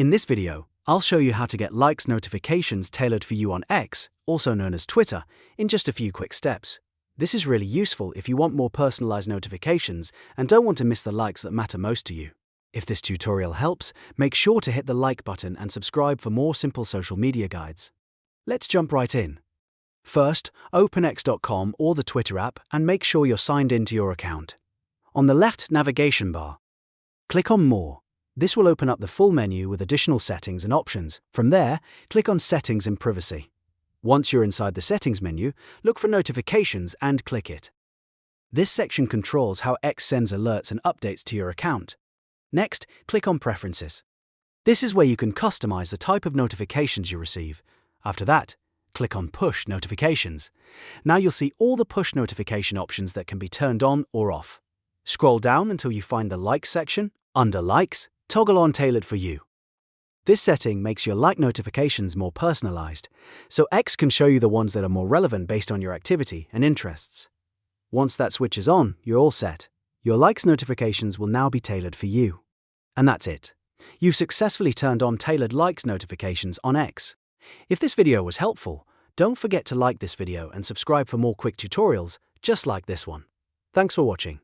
In this video, I'll show you how to get likes notifications tailored for you on X, also known as Twitter, in just a few quick steps. This is really useful if you want more personalized notifications and don't want to miss the likes that matter most to you. If this tutorial helps, make sure to hit the like button and subscribe for more simple social media guides. Let's jump right in. First, open x.com or the Twitter app and make sure you're signed into your account. On the left navigation bar, click on More. This will open up the full menu with additional settings and options. From there, click on Settings and Privacy. Once you're inside the Settings menu, look for Notifications and click it. This section controls how X sends alerts and updates to your account. Next, click on Preferences. This is where you can customize the type of notifications you receive. After that, click on Push Notifications. Now you'll see all the push notification options that can be turned on or off. Scroll down until you find the Likes section. Under Likes, toggle on Tailored for You. This setting makes your like notifications more personalized, so X can show you the ones that are more relevant based on your activity and interests. Once that switch is on, you're all set. Your likes notifications will now be tailored for you. And that's it. You've successfully turned on tailored likes notifications on X. If this video was helpful, don't forget to like this video and subscribe for more quick tutorials just like this one. Thanks for watching.